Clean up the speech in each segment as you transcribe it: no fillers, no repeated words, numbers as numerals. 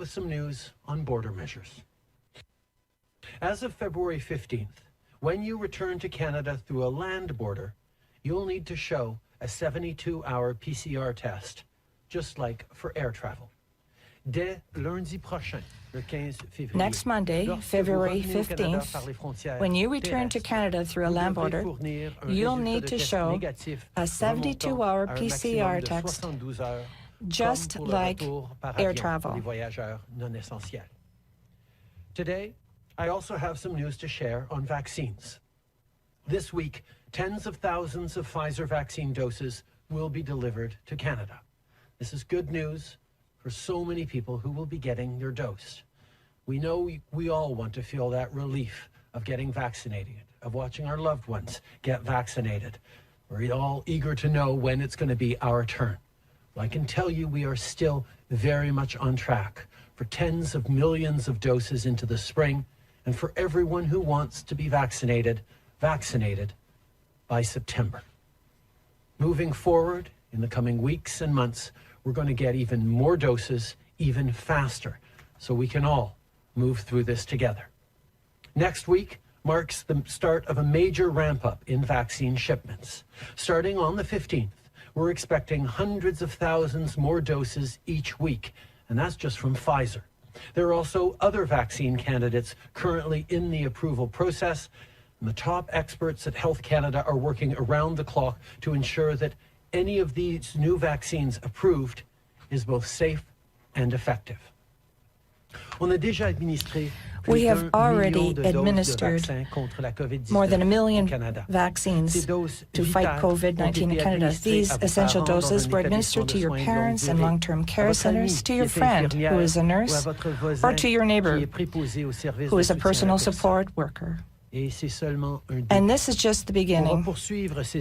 with some news on border measures. As of February 15th, when you return to Canada through a land border, you'll need to show a 72-hour PCR test, just like for air travel. Dès lundi prochain, le 15 février, next Monday, February 15th, when you return to Canada through a land border, you'll need to show a 72-hour PCR test, just like air travel. Today, I also have some news to share on vaccines. This week, tens of thousands of Pfizer vaccine doses will be delivered to Canada. This is good news for so many people who will be getting their dose. We know we all want to feel that relief of getting vaccinated, of watching our loved ones get vaccinated. We're all eager to know when it's going to be our turn. Well, I can tell you we are still very much on track for tens of millions of doses into the spring, and for everyone who wants to be vaccinated by September. Moving forward in the coming weeks and months, we're going to get even more doses, even faster, so we can all move through this together. Next week marks the start of a major ramp-up in vaccine shipments. Starting on the 15th, we're expecting hundreds of thousands more doses each week, and that's just from Pfizer. There are also other vaccine candidates currently in the approval process, and the top experts at Health Canada are working around the clock to ensure that any of these new vaccines approved is both safe and effective. We have already administered more than 1 million vaccines to fight COVID-19 in Canada. These essential doses were administered to your parents in long-term care centers, to your friend who is a nurse, or to your neighbor who is a personal support worker. And this is just the beginning.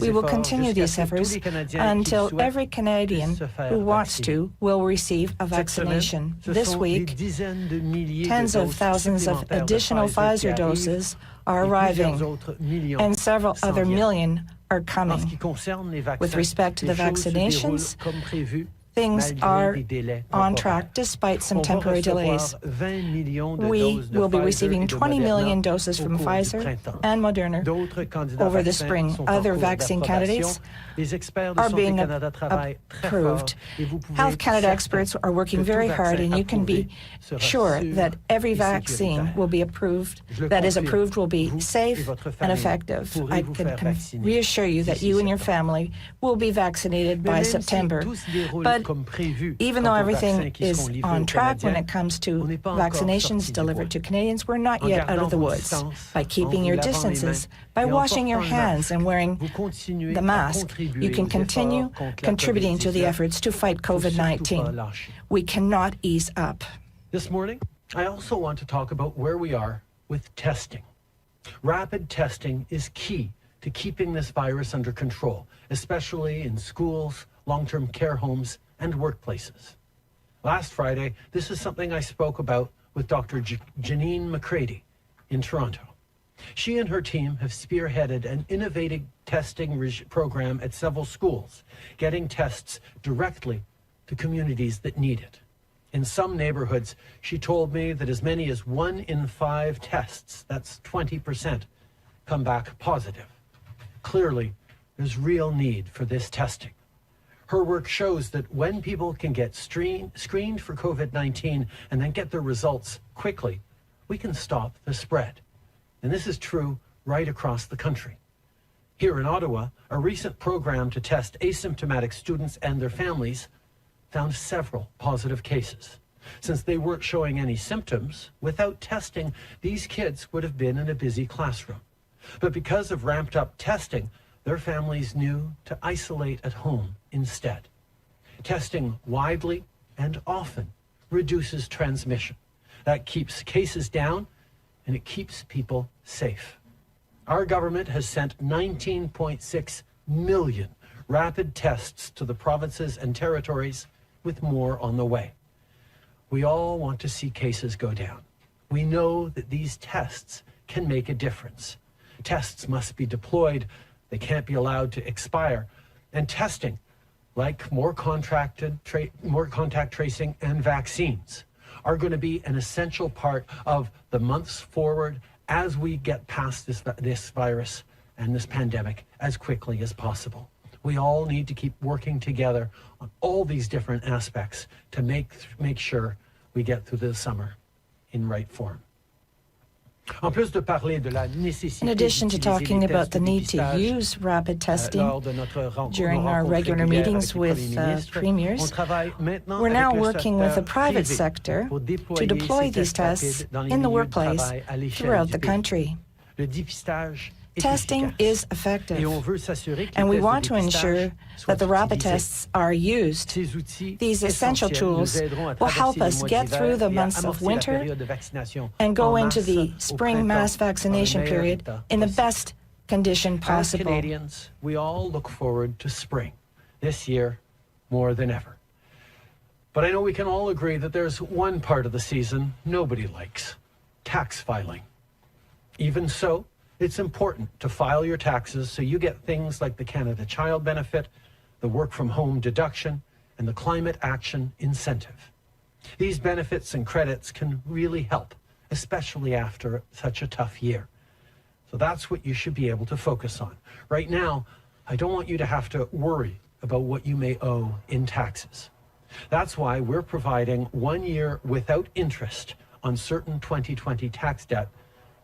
We will continue these efforts until every Canadian who wants to will receive a vaccination. This week, tens of thousands of additional Pfizer doses are arriving, and several other million are coming. With respect to the vaccinations, things are on track despite some temporary delays. We will be receiving 20 million doses from Pfizer and Moderna over the spring. Other vaccine candidates are being approved. Health Canada experts are working very hard, and you can be sure that every vaccine will be approved, that is approved, will be safe and effective. I can reassure you that you and your family will be vaccinated by September. But even though everything is on track when it comes to vaccinations delivered to Canadians, we're not yet out of the woods. By keeping your distances, by washing your hands and wearing the mask, you can continue contributing to the efforts to fight COVID-19. We cannot ease up. This morning, I also want to talk about where we are with testing. Rapid testing is key to keeping this virus under control, especially in schools, long-term care homes, and workplaces. Last Friday, this is something I spoke about with Dr. Janine McCready in Toronto. She and her team have spearheaded an innovative testing program at several schools, getting tests directly to communities that need it. In some neighborhoods, she told me that as many as 1 in 5 tests, that's 20%, come back positive. Clearly, there's real need for this testing. Her work shows that when people can get screened for COVID-19 and then get their results quickly, we can stop the spread. And this is true right across the country. Here in Ottawa, a recent program to test asymptomatic students and their families found several positive cases. Since they weren't showing any symptoms, without testing, these kids would have been in a busy classroom. But because of ramped up testing, their families knew to isolate at home instead. Testing widely and often reduces transmission. That keeps cases down, and it keeps people safe. Our government has sent 19.6 million rapid tests to the provinces and territories, with more on the way. We all want to see cases go down. We know that these tests can make a difference. Tests must be deployed. They can't be allowed to expire. And testing, like more contact tracing and vaccines, are going to be an essential part of the months forward as we get past this virus and this pandemic as quickly as possible. We all need to keep working together on all these different aspects to make sure we get through the summer in right form. In addition to talking about the need to use rapid testing during our regular meetings with premiers, we're now working with the private sector to deploy these tests in the workplace throughout the country. Testing is effective, and we want to ensure that the rapid tests are used. These essential tools will help us get through the months of winter and go into the spring mass vaccination period in the best condition possible. As Canadians, we all look forward to spring this year more than ever. But I know we can all agree that there's one part of the season nobody likes: tax filing. Even so, it's important to file your taxes so you get things like the Canada Child Benefit, the Work From Home deduction, and the Climate Action Incentive. These benefits and credits can really help, especially after such a tough year. So that's what you should be able to focus on. Right now, I don't want you to have to worry about what you may owe in taxes. That's why we're providing 1 year without interest on certain 2020 tax debt,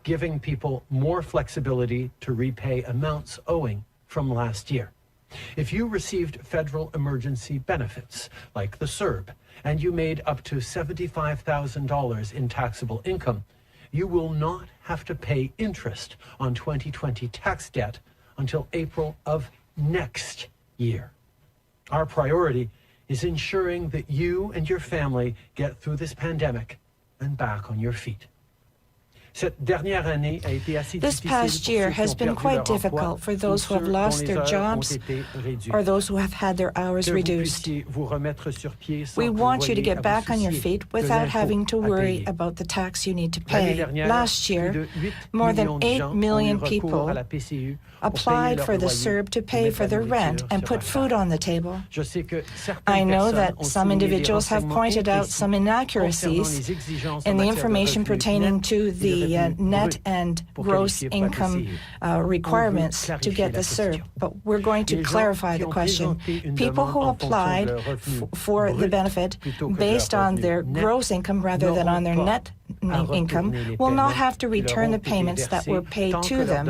giving people more flexibility to repay amounts owing from last year. If you received federal emergency benefits, like the CERB, and you made up to $75,000 in taxable income, you will not have to pay interest on 2020 tax debt until April of next year. Our priority is ensuring that you and your family get through this pandemic and back on your feet. This past year has been quite difficult for those who have lost their jobs or those who have had their hours reduced. We want you to get back on your feet without having to worry about the tax you need to pay. Last year, more than 8 million people applied for the CERB to pay for their rent and put food on the table. I know that some individuals have pointed out some inaccuracies in the information pertaining to the net and gross income requirements to get the CERB, but we're going to clarify the question. People who applied for the benefit based on their gross income rather than on their net income will not have to return the payments that were paid to them,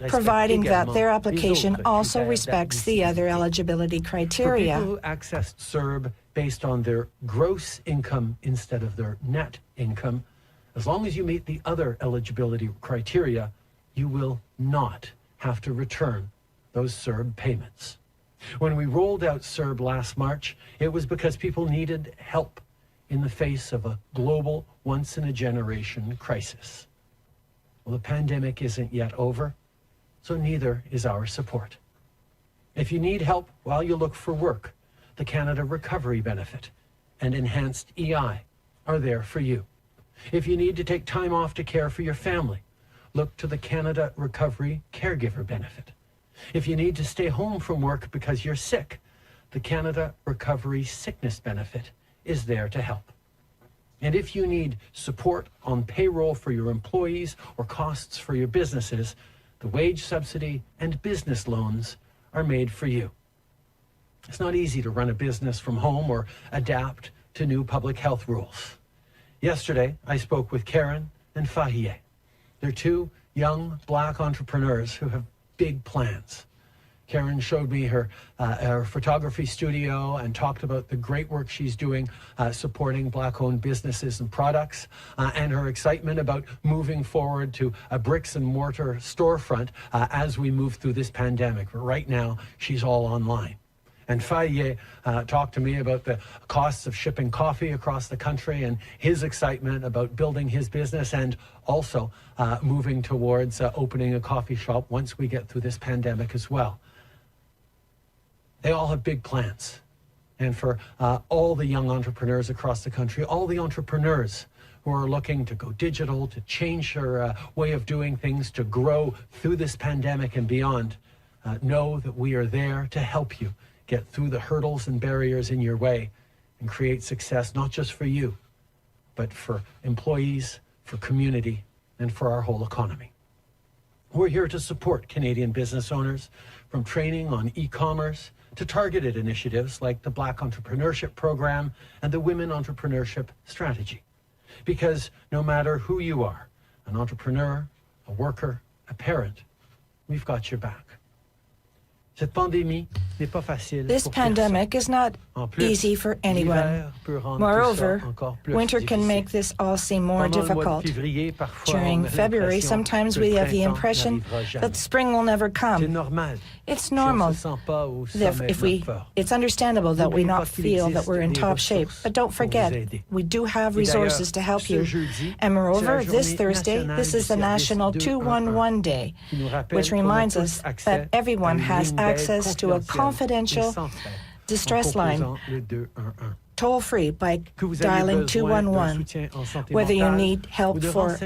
providing that their application also respects the other eligibility criteria. For people who accessed CERB based on their gross income instead of their net income, as long as you meet the other eligibility criteria, you will not have to return those CERB payments. When we rolled out CERB last March, it was because people needed help in the face of a global, once-in-a-generation crisis. Well, the pandemic isn't yet over, so neither is our support. If you need help while you look for work, the Canada Recovery Benefit and Enhanced EI are there for you. If you need to take time off to care for your family, look to the Canada Recovery Caregiver Benefit. If you need to stay home from work because you're sick, the Canada Recovery Sickness Benefit is there to help. And if you need support on payroll for your employees or costs for your businesses, the wage subsidy and business loans are made for you. It's not easy to run a business from home or adapt to new public health rules. Yesterday, I spoke with Karen and Fahie. They're two young Black entrepreneurs who have big plans. Karen showed me her photography studio and talked about the great work she's doing supporting Black-owned businesses and products, and her excitement about moving forward to a bricks and mortar storefront as we move through this pandemic. But right now, she's all online. And Fahie talked to me about the costs of shipping coffee across the country and his excitement about building his business and also moving towards opening a coffee shop once we get through this pandemic as well. They all have big plans. And for all the young entrepreneurs across the country, all the entrepreneurs who are looking to go digital, to change their way of doing things, to grow through this pandemic and beyond, know that we are there to help you get through the hurdles and barriers in your way and create success, not just for you, but for employees, for community, and for our whole economy. We're here to support Canadian business owners, from training on e-commerce to targeted initiatives like the Black Entrepreneurship Program and the Women Entrepreneurship Strategy. Because no matter who you are, an entrepreneur, a worker, a parent, we've got your back. This pandemic is not easy for anyone. Moreover, winter can make this all seem more difficult. During February, sometimes we have the impression that spring will never come. It's normal. It's understandable that we not feel that we're in top shape. But don't forget, we do have resources to help you. And moreover, this Thursday, this is the National 211 Day, which reminds us that everyone has access to a confidential distress line, toll-free, by dialing 211. Whether you need help for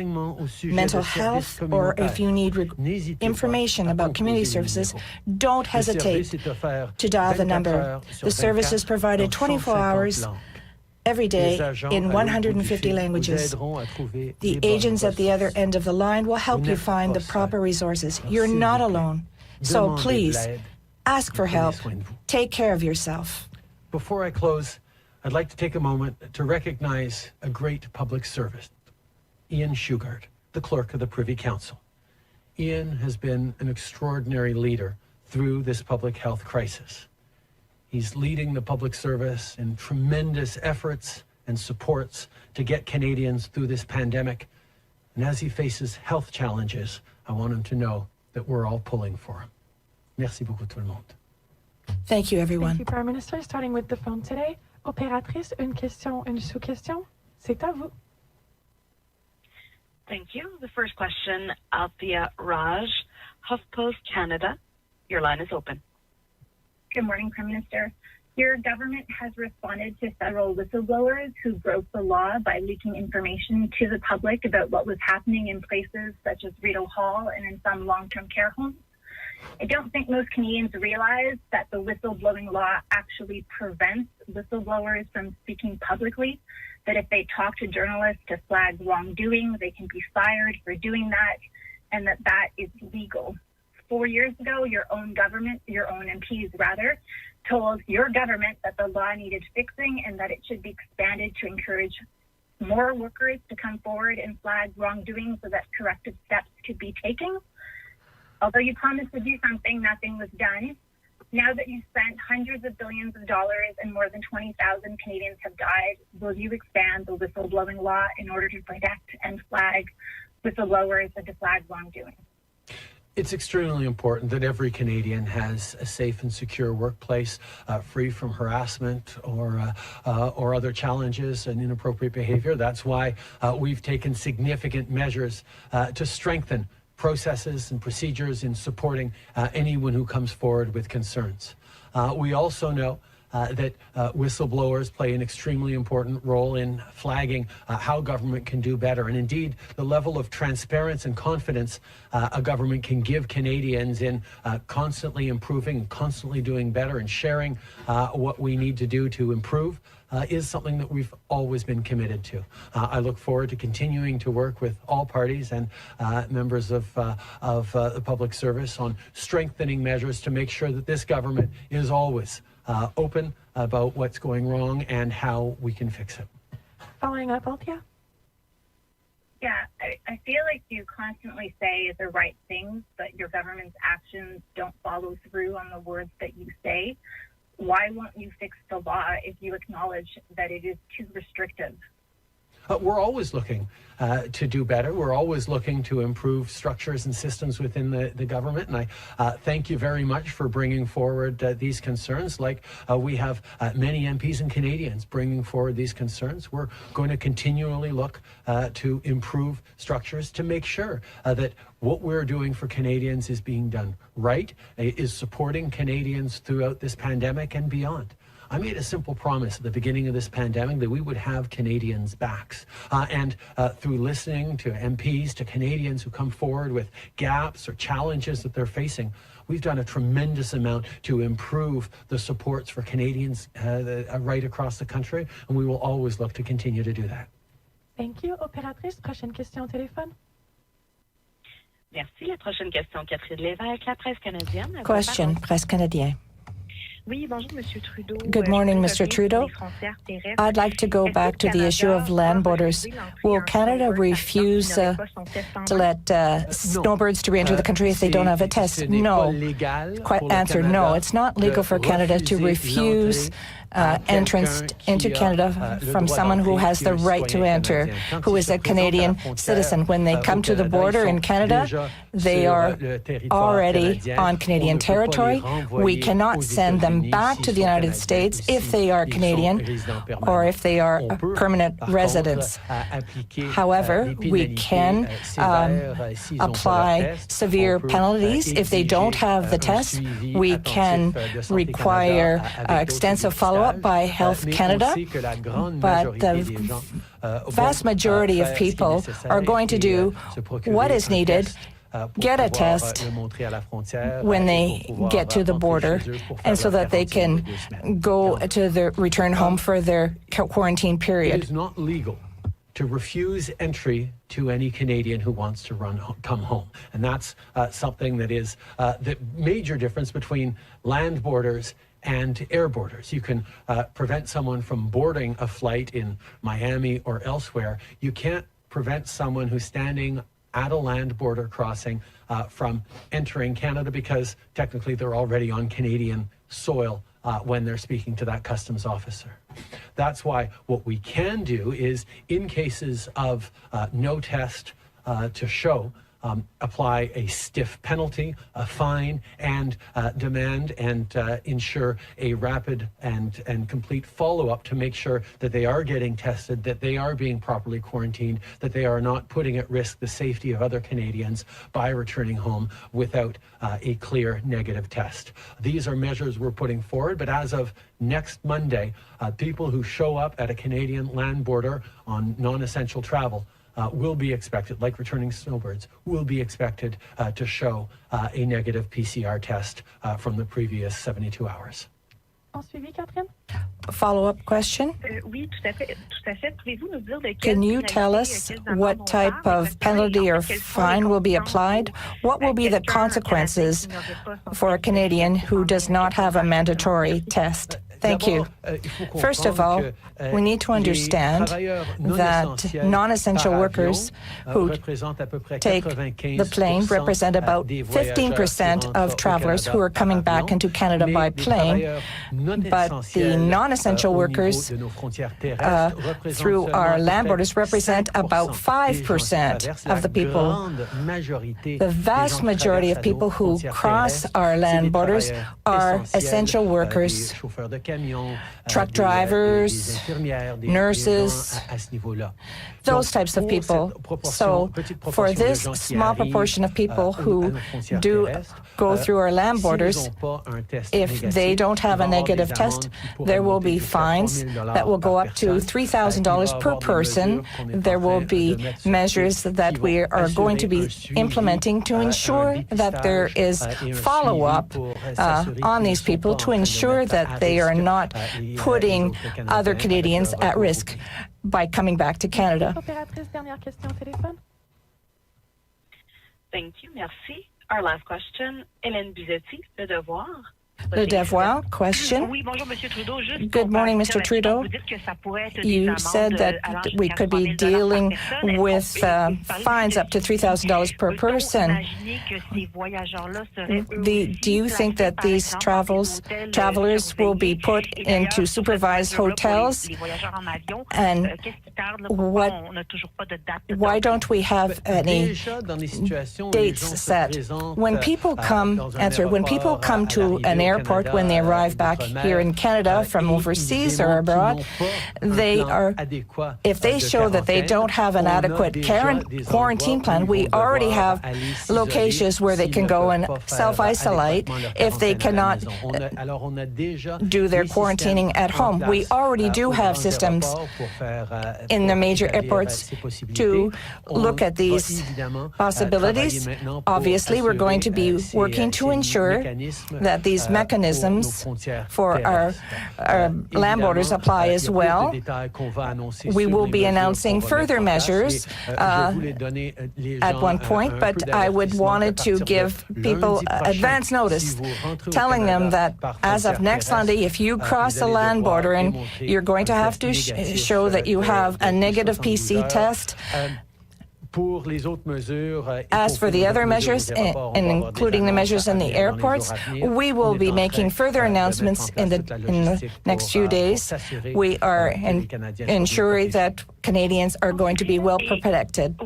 mental health or if you need information about community services, don't hesitate to dial the number. The service is provided 24 hours every day in 150 languages. The agents at the other end of the line will help you find the proper resources. You're not alone. So please, ask for help. Take care of yourself. Before I close, I'd like to take a moment to recognize a great public servant, Ian Shugart, the clerk of the Privy Council. Ian has been an extraordinary leader through this public health crisis. He's leading the public service in tremendous efforts and supports to get Canadians through this pandemic. And as he faces health challenges, I want him to know that we're all pulling for him. Merci beaucoup tout le monde. Thank you, everyone. Thank you, Prime Minister. Starting with the phone today. Opératrice, une question, une sous-question. C'est à vous. Thank you. The first question, Althea Raj, HuffPost Canada. Your line is open. Good morning, Prime Minister. Your government has responded to several whistleblowers who broke the law by leaking information to the public about what was happening in places such as Rideau Hall and in some long-term care homes. I don't think most Canadians realize that the whistleblowing law actually prevents whistleblowers from speaking publicly, that if they talk to journalists to flag wrongdoing, they can be fired for doing that, and that that is legal. 4 years ago, your own government, your own MPs rather, told your government that the law needed fixing and that it should be expanded to encourage more workers to come forward and flag wrongdoing so that corrective steps could be taken. Although you promised to do something, nothing was done. Now that you've spent hundreds of billions of dollars and more than 20,000 Canadians have died, will you expand the whistleblowing law in order to protect and flag whistleblowers and to flag wrongdoing? It's extremely important that every Canadian has a safe and secure workplace, free from harassment or other challenges and inappropriate behavior. That's why we've taken significant measures to strengthen processes and procedures in supporting anyone who comes forward with concerns. We also know that whistleblowers play an extremely important role in flagging how government can do better. And indeed, the level of transparency and confidence a government can give Canadians in constantly improving, constantly doing better and sharing what we need to do to improve is something that we've always been committed to. I look forward to continuing to work with all parties and members of the public service on strengthening measures to make sure that this government is always open about what's going wrong and how we can fix it. Following up, Althea? Yeah, I feel like you constantly say the right things, but your government's actions don't follow through on the words that you say. Why won't you fix the law if you acknowledge that it is too restrictive? We're always looking to do better. We're always looking to improve structures and systems within the government. And I thank you very much for bringing forward these concerns. Like we have many MPs and Canadians bringing forward these concerns. We're going to continually look to improve structures to make sure that what we're doing for Canadians is being done right, is supporting Canadians throughout this pandemic and beyond. I made a simple promise at the beginning of this pandemic that we would have Canadians' backs. And through listening to MPs, to Canadians who come forward with gaps or challenges that they're facing, we've done a tremendous amount to improve the supports for Canadians right across the country, and we will always look to continue to do that. Thank you. Opératrice, prochaine question au téléphone. Merci. La prochaine question, Catherine Lévesque, la presse canadienne. Question, Presse Canadienne. Oui, bonjour, Monsieur Trudeau. Good morning, Mr. Trudeau. I'd like to go back to the issue of land borders. Will Canada refuse to let snowbirds to re-enter the country if they don't have a test? No. Answer, no. It's not legal for Canada to refuse entrance into Canada from someone who has the right to enter, who is a Canadian citizen. When they come to the border in Canada, they are already on Canadian territory. We cannot send them back to the United States if they are Canadian or if they are permanent residents. However, we can apply severe penalties if they don't have the test. We can require extensive follow-up by Health Canada, but the vast majority of people are going to do what is needed, get a test when they get to the border, and so that they can go to their return home for their quarantine period. It is not legal to refuse entry to any Canadian who wants to come home. And that's something that is the major difference between land borders and air borders. You can prevent someone from boarding a flight in Miami or elsewhere. You can't prevent someone who's standing at a land border crossing from entering Canada because technically they're already on Canadian soil when they're speaking to that customs officer. That's why what we can do is, in cases of no test to show, apply a stiff penalty, a fine, and demand and ensure a rapid and complete follow-up to make sure that they are getting tested, that they are being properly quarantined, that they are not putting at risk the safety of other Canadians by returning home without a clear negative test. These are measures we're putting forward, but as of next Monday, people who show up at a Canadian land border on non-essential travel will be expected, like returning snowbirds, will be expected to show a negative PCR test from the previous 72 hours. En suivi, Catherine? Follow-up question? Oui, tout à fait. Pouvez-vous nous dire de Can you tell us what type of penalty or fine will be applied? What will be the consequences for a Canadian who does not have a mandatory test? Thank you. First of all, we need to understand that non-essential workers who take the plane represent about 15% of travelers who are coming back into Canada by plane, but the non-essential workers through our land borders represent about 5% of the people. The vast majority of people who cross our land borders are essential workers, truck drivers, nurses, those types of people. So for this small proportion of people who do go through our land borders, if they don't have a negative test, there will be fines that will go up to $3,000 per person. There will be measures that we are going to be implementing to ensure that there is follow-up on these people, to ensure that they are not putting other Canadians at risk by coming back to Canada. Opératrice, dernière question au téléphone. Thank you. Merci. Our last question, Hélène Buzetti, Le Devoir. Le Devoir, question. Good morning, Mr. Trudeau. You said that we could be dealing with fines up to $3,000 per person. Do you think that these travelers will be put into supervised hotels? And why don't we have any dates set? When people come to an airport, when they arrive back here in Canada from overseas or abroad, if they show that they don't have an adequate quarantine plan, we already have locations where they can go and self-isolate if they cannot do their quarantining at home. We already do have systems in the major airports to look at these possibilities. Obviously, we're going to be working to ensure that these mechanisms mechanisms for our land borders apply as well. We will be announcing further measures at one point, but I would wanted to give people advance notice, telling them that as of next Sunday, if you cross the land border and you're going to have to show that you have a negative PC test. As for the other measures, and including the measures in the airports, we will be making further announcements in the next few days. We are ensuring that Canadians are going to be well protected.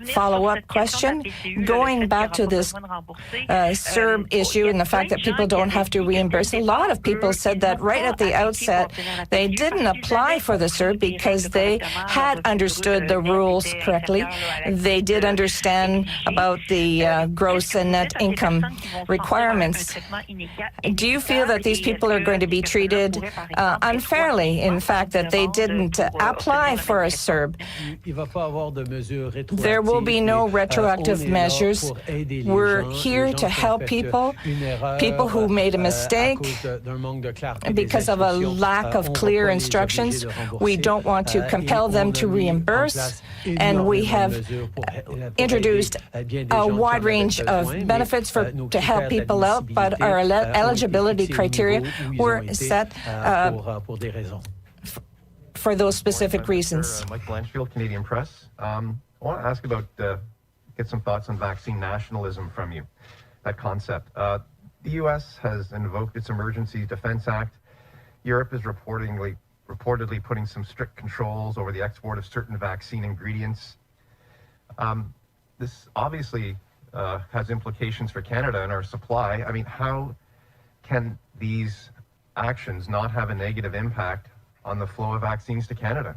Follow-up question. Going back to this CERB issue and the fact that people don't have to reimburse, a lot of people said that right at the outset they didn't apply for the CERB because they had understood the rules correctly. They did understand about the gross and net income requirements. Do you feel that these people are going to be treated unfairly, in fact, that they didn't apply for a CERB? There will be no retroactive measures. We're here to help people who made a mistake because of a lack of clear instructions. We don't want to compel them to reimburse, and we have introduced a wide range of benefits to help people out, but our eligibility criteria were set for those specific reasons. Mike Blanchfield, Canadian Press. I want to ask about, get some thoughts on vaccine nationalism from you, that concept. The U.S. has invoked its Emergency Defense Act. Europe is reportedly putting some strict controls over the export of certain vaccine ingredients. This obviously has implications for Canada and our supply. I mean, how can these actions not have a negative impact on the flow of vaccines to Canada?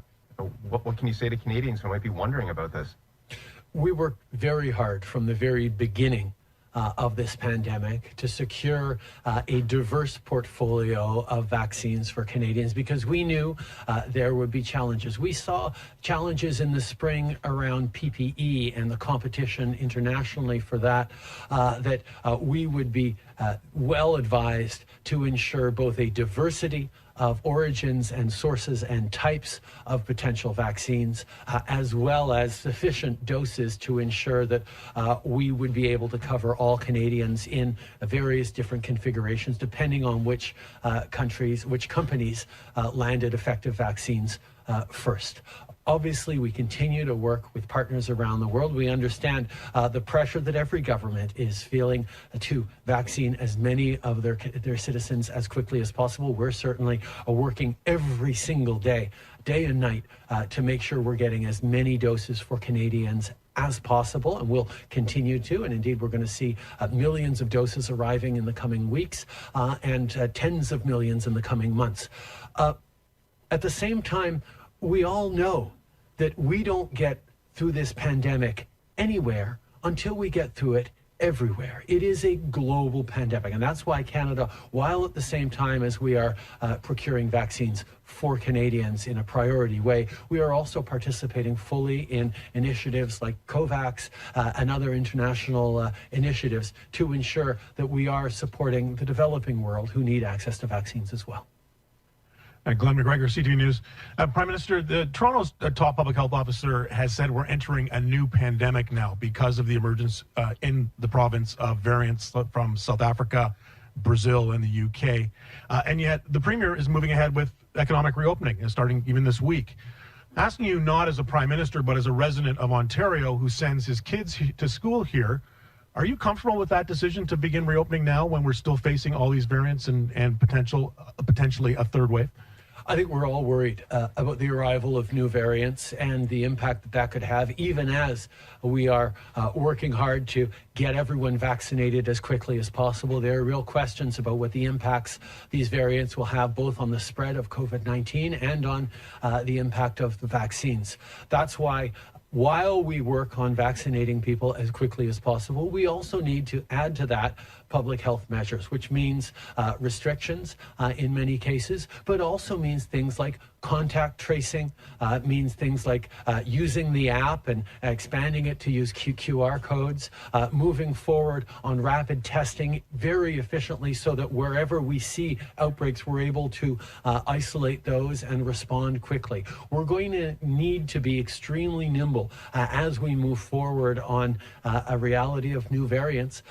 What can you say to Canadians who might be wondering about this? We worked very hard from the very beginning of this pandemic to secure a diverse portfolio of vaccines for Canadians because we knew there would be challenges. We saw challenges in the spring around PPE and the competition internationally for that, we would be well advised to ensure both a diversity of origins and sources and types of potential vaccines, as well as sufficient doses to ensure that we would be able to cover all Canadians in various different configurations, depending on which companies landed effective vaccines first. Obviously, we continue to work with partners around the world. We understand the pressure that every government is feeling to vaccine as many of their citizens as quickly as possible. We're certainly working every single day and night, to make sure we're getting as many doses for Canadians as possible, and we'll continue to. And indeed, we're going to see millions of doses arriving in the coming weeks, and tens of millions in the coming months. At the same time, we all know that we don't get through this pandemic anywhere until we get through it everywhere. It is a global pandemic, and that's why Canada, while at the same time as we are procuring vaccines for Canadians in a priority way, we are also participating fully in initiatives like COVAX and other international initiatives to ensure that we are supporting the developing world who need access to vaccines as well. Glenn McGregor, CTV News. Prime Minister, Toronto's top public health officer has said we're entering a new pandemic now because of the emergence in the province of variants from South Africa, Brazil, and the UK. And yet the Premier is moving ahead with economic reopening, starting even this week. Asking you not as a Prime Minister, but as a resident of Ontario who sends his kids to school here, are you comfortable with that decision to begin reopening now when we're still facing all these variants and potentially a third wave? I think we're all worried about the arrival of new variants and the impact that could have, even as we are working hard to get everyone vaccinated as quickly as possible. There are real questions about what the impacts these variants will have, both on the spread of COVID-19 and on the impact of the vaccines. That's why, while we work on vaccinating people as quickly as possible, we also need to add to that public health measures, which means restrictions in many cases, but also means things like contact tracing, means things like using the app and expanding it to use QR codes, moving forward on rapid testing very efficiently so that wherever we see outbreaks, we're able to isolate those and respond quickly. We're going to need to be extremely nimble as we move forward on a reality of new variants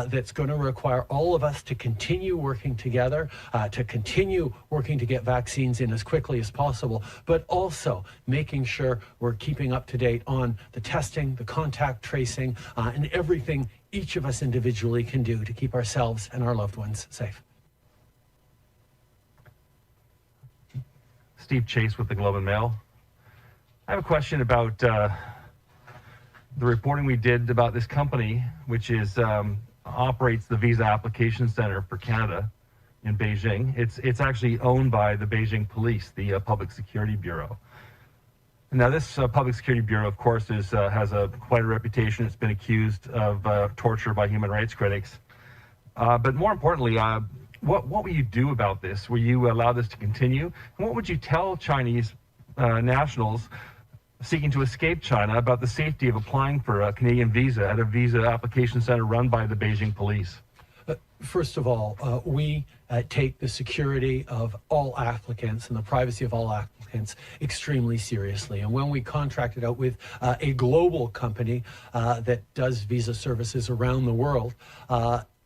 that's going to require all of us to continue working together, to continue working to get vaccines in as quickly as possible, but also making sure we're keeping up to date on the testing, the contact tracing, and everything each of us individually can do to keep ourselves and our loved ones safe. Steve Chase with the Globe and Mail. I have a question about the reporting we did about this company, which is operates the Visa Application Center for Canada in Beijing. It's actually owned by the Beijing Police, the Public Security Bureau. Now, this Public Security Bureau, of course, has quite a reputation. It's been accused of torture by human rights critics. But more importantly, what will you do about this? Will you allow this to continue? And what would you tell Chinese nationals seeking to escape China about the safety of applying for a Canadian visa at a visa application center run by the Beijing Police? First of all, we take the security of all applicants and the privacy of all applicants extremely seriously. And when we contracted out with a global company that does visa services around the world,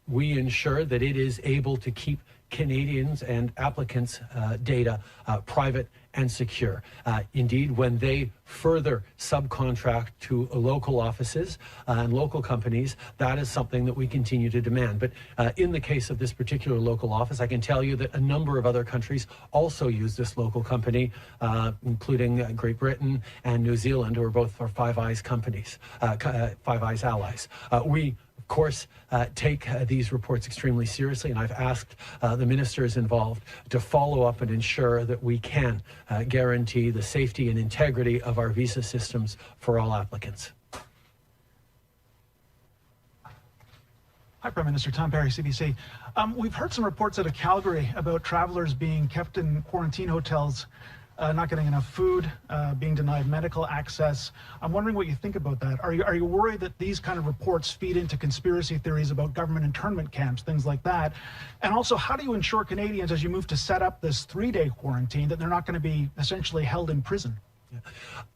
we ensure that it is able to keep Canadians and applicants' data private and secure. Indeed, when they further subcontract to local offices and local companies, that is something that we continue to demand. But in the case of this particular local office, I can tell you that a number of other countries also use this local company, including Great Britain and New Zealand, who are both our Five Eyes companies, Five Eyes allies. We of course, take these reports extremely seriously, and I've asked the ministers involved to follow up and ensure that we can guarantee the safety and integrity of our visa systems for all applicants. Hi, Prime Minister. Tom Perry, CBC. We've heard some reports out of Calgary about travelers being kept in quarantine hotels, not getting enough food, being denied medical access. I'm wondering what you think about that. Are you worried that these kind of reports feed into conspiracy theories about government internment camps, things like that? And also, how do you ensure Canadians, as you move to set up this 3-day quarantine, that they're not going to be essentially held in prison? Yeah.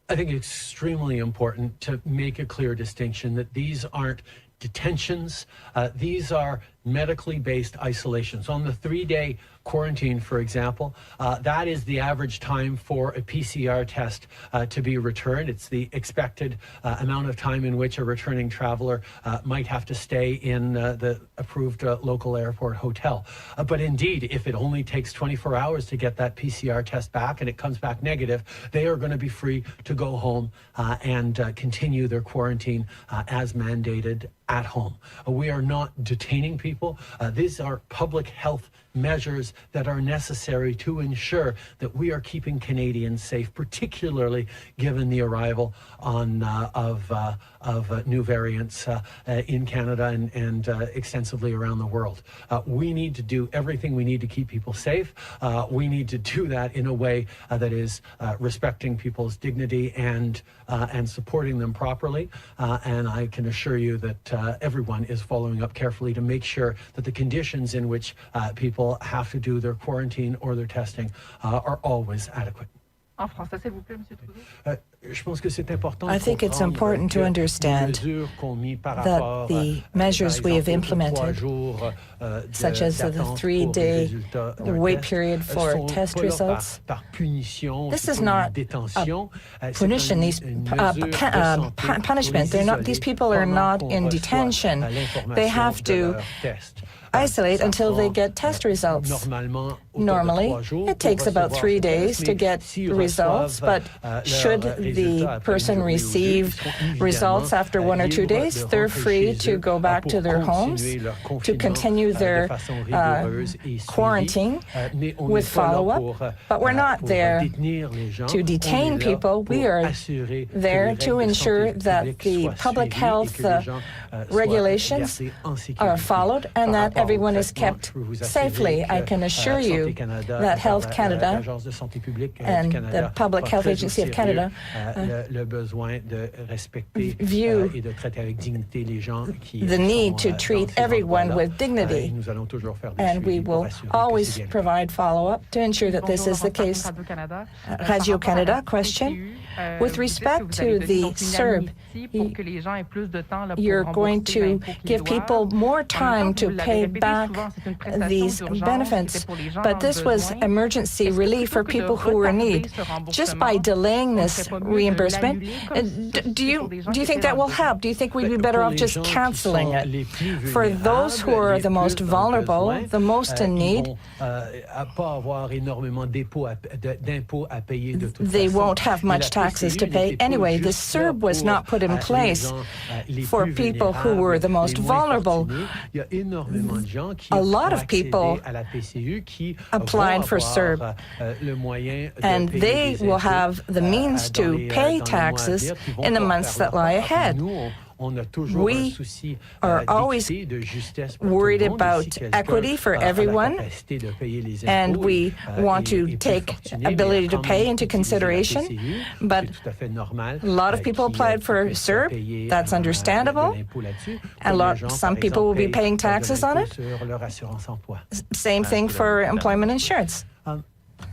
I think it's extremely important to make a clear distinction that these aren't detentions. These are medically based isolations. On the 3-day quarantine, for example, that is the average time for a PCR test to be returned. It's the expected amount of time in which a returning traveler might have to stay in the approved local airport hotel. But indeed, if it only takes 24 hours to get that PCR test back and it comes back negative, they are going to be free to go home and continue their quarantine as mandated at home. We are not detaining people. These are public health measures that are necessary to ensure that we are keeping Canadians safe, particularly given the arrival of new variants in Canada and extensively around the world. We need to do everything we need to keep people safe. We need to do that in a way that is respecting people's dignity and supporting them properly. And I can assure you that everyone is following up carefully to make sure that the conditions in which people have to do their quarantine or their testing are always adequate. En français, s'il vous plaît, Monsieur Trudeau. I think it's important to understand that the measures we have implemented, such as the 3-day wait period for test results, this is not a punition, punishment. These people are not in detention. They have to isolate until they get test results. Normally, it takes about 3 days to get results, but should the person receive results after 1 or 2 days, they're free to go back to their homes to continue their quarantine with follow-up. But we're not there to detain people. We are there to ensure that the public health regulations are followed and that everyone is kept safely. I can assure you that Health Canada and the Public Health Agency of Canada view the need to treat everyone with dignity, and we will always provide follow-up to ensure that this is the case. Radio-Canada, question. With respect to the CERB, you're going to give people more time to pay back these benefits, but this was emergency relief for people who were in need. Just by delaying this reimbursement, do you think that will help? Do you think we'd be better off just canceling it? For those who are the most vulnerable, the most in need, they won't have much taxes to pay anyway. The CERB was not put in place for people who were the most vulnerable. A lot of people applied for CERB, and they will have the means to pay taxes in the months that lie ahead. We are always worried about equity for everyone, and we want to take ability to pay into consideration, but a lot of people applied for CERB. That's understandable. Some people will be paying taxes on it. Same thing for employment insurance.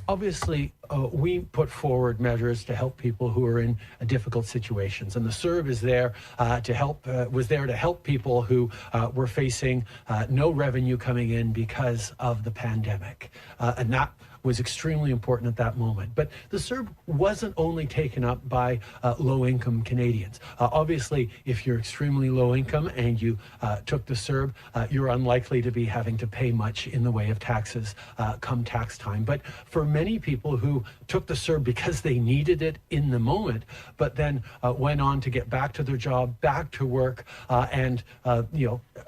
Obviously, we put forward measures to help people who are in difficult situations, and the CERB is there to help. Was there to help people who were facing no revenue coming in because of the pandemic, and that was extremely important at that moment. But the CERB wasn't only taken up by low-income Canadians. Obviously, if you're extremely low income and you took the CERB, you're unlikely to be having to pay much in the way of taxes come tax time. But for many people who took the CERB because they needed it in the moment, but then went on to get back to their job, back to work, and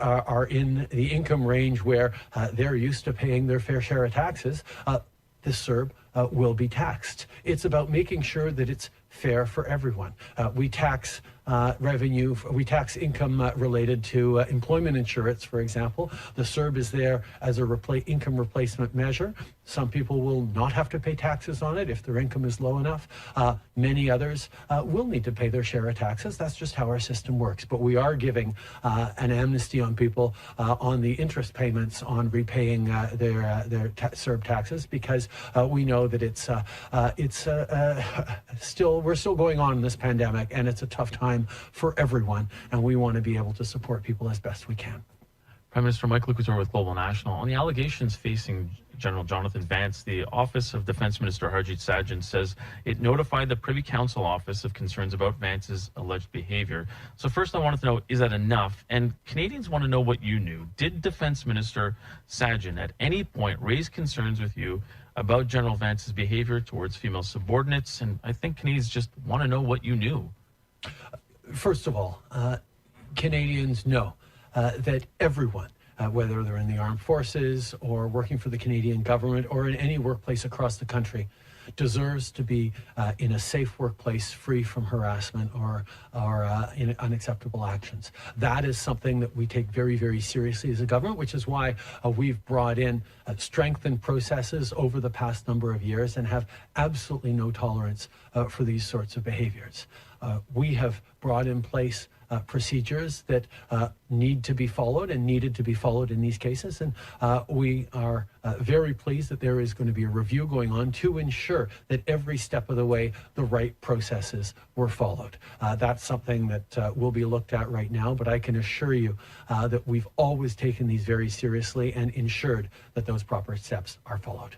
are in the income range where they're used to paying their fair share of taxes, the CERB will be taxed. It's about making sure that it's fair for everyone. We tax revenue, we tax income related to employment insurance, for example. The CERB is there as a income replacement measure. Some people will not have to pay taxes on it if their income is low enough. Many others will need to pay their share of taxes. That's just how our system works. But we are giving an amnesty on people on the interest payments on repaying their CERB taxes, because we know that we're still going on in this pandemic, and it's a tough time for everyone, and we want to be able to support people as best we can. Prime Minister Mike Lucasor with Global National. On the allegations facing General Jonathan Vance, the Office of Defense Minister Harjit Sajjan says it notified the Privy Council office of concerns about Vance's alleged behavior. So first I wanted to know, is that enough? And Canadians want to know what you knew. Did Defense Minister Sajjan at any point raise concerns with you about General Vance's behavior towards female subordinates? And I think Canadians just want to know what you knew. First of all, Canadians know that everyone, whether they're in the armed forces or working for the Canadian government or in any workplace across the country, deserves to be in a safe workplace, free from harassment or in unacceptable actions. That is something that we take very, very seriously as a government, which is why we've brought in strengthened processes over the past number of years and have absolutely no tolerance for these sorts of behaviors. We have brought in place procedures that need to be followed and needed to be followed in these cases. And we are very pleased that there is going to be a review going on to ensure that every step of the way the right processes were followed. That's something that will be looked at right now, but I can assure you that we've always taken these very seriously and ensured that those proper steps are followed.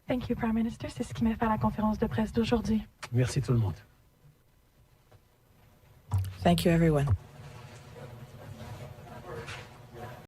Thank you, Prime Minister. C'est ce qui met fin à la conférence de presse d'aujourd'hui. Merci tout le monde. Thank you, everyone.